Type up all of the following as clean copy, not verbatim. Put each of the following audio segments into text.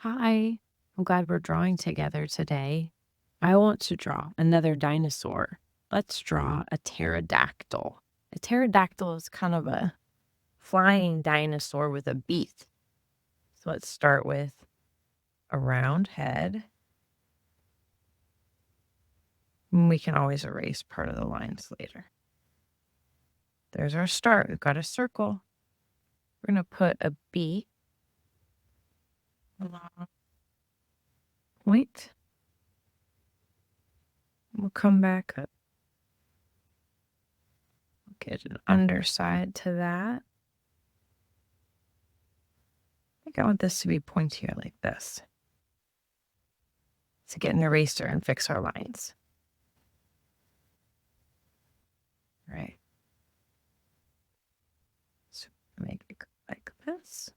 Hi, I'm glad we're drawing together today. I want to draw another dinosaur. Let's draw a pterodactyl. A pterodactyl is kind of a flying dinosaur with a beak. So let's start with a round head. And we can always erase part of the lines later. There's our start. We've got a circle. We're going to put a beak along point. We'll come back up. Get an underside to that. I think I want this to be pointier like this. To get an eraser and fix our lines. Right. So make it like this.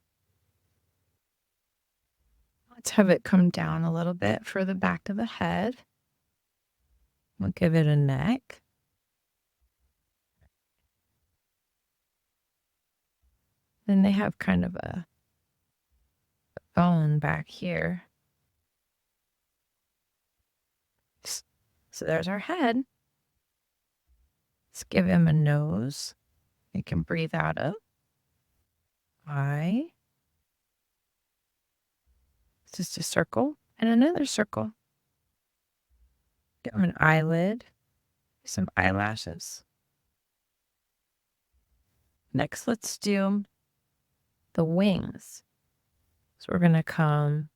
Let's have it come down a little bit for the back of the head. We'll give it a neck. Then they have kind of a bone back here. So there's our head. Let's give him a nose. He can breathe out of. Eye. It's just a circle and another circle. Give him an eyelid. Some eyelashes. Next, let's do the wings. So we're going to come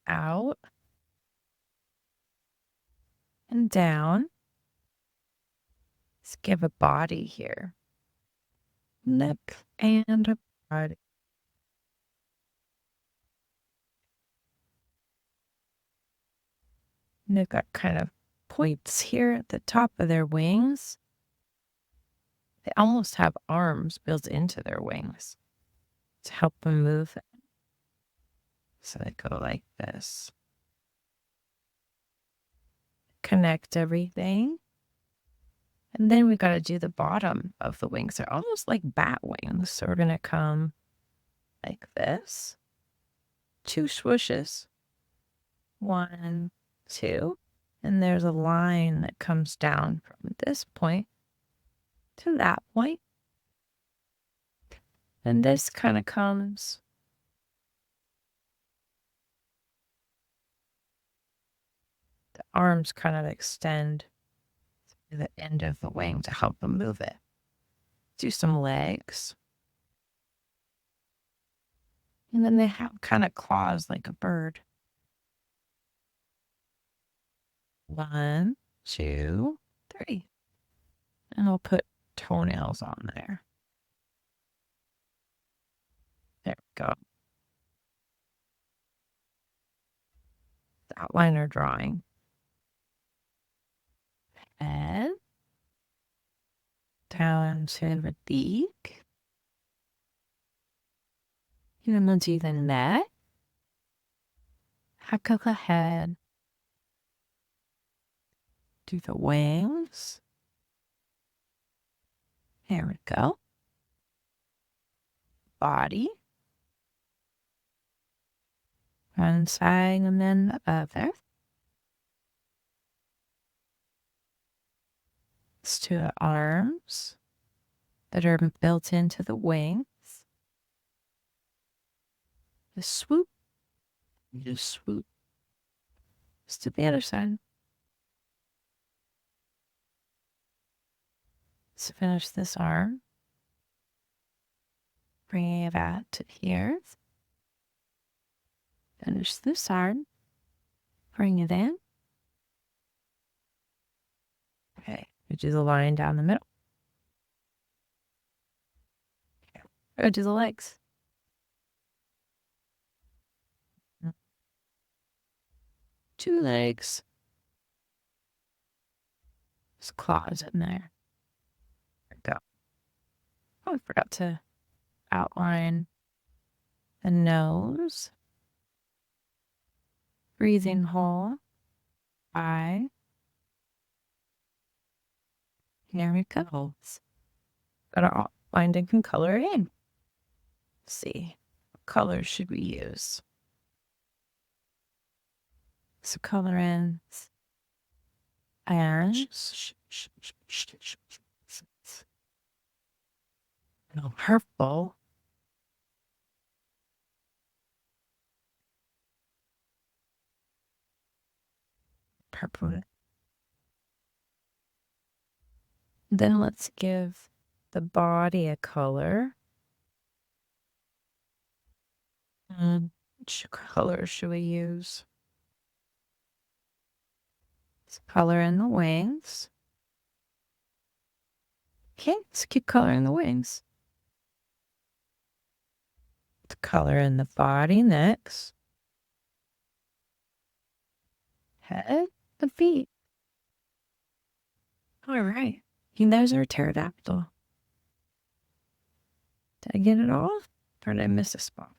out and down. Let's give a body here. Neck and a body. And they've got kind of points here at the top of their wings. They almost have arms built into their wings to help them move. So they go like this. Connect everything. And then we've got to do the bottom of the wings. They're almost like bat wings. So we're going to come like this. 2 swooshes. 1, 2. And there's a line that comes down from this point to that point. And this kind of comes the arms kind of extend to the end of the wing to help them move it. Do some legs. And then they have kind of claws like a bird. 1, 2, 3. And I'll put toenails on there. There we go. The outliner drawing. Head. Down to the beak. And then do the neck. Back of the head. Do the wings. There we go. Body. One side and then the other. Let's do the arms that are built into the wings. The swoop. You swoop. Let's do the other side. Let's finish this arm. Bring that to here. Finish this arm. Bring it in. Okay, we do the line down the middle. We're going to do the legs. 2 legs. There's claws in there. There we go. Oh, I forgot to outline the nose. Breathing hole. Eye. There we go. Got it all outlined and can color in. Let's see. colors should we use? So color in and no purple. Purple. Then let's give the body a color. Which color should we use? Let's color in the wings. Okay, let's keep coloring the wings. Let's color in the body next. Head, the feet. All right. And there's our pterodactyl. Did I get it all? Or did I miss a spot?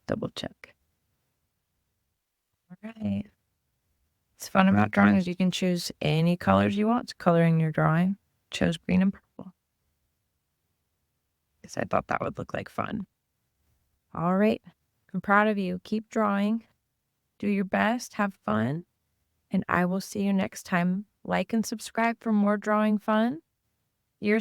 Double check. All right. What's fun about drawing is you can choose any colors you want to color in your drawing. Chose green and purple because I thought that would look like fun. All right. I'm proud of you. Keep drawing. Do your best. Have fun. And I will see you next time. Like and subscribe for more drawing fun. Your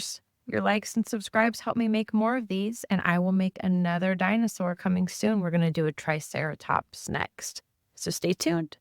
likes and subscribes help me make more of these, and I will make another dinosaur coming soon. We're going to do a Triceratops next. So stay tuned.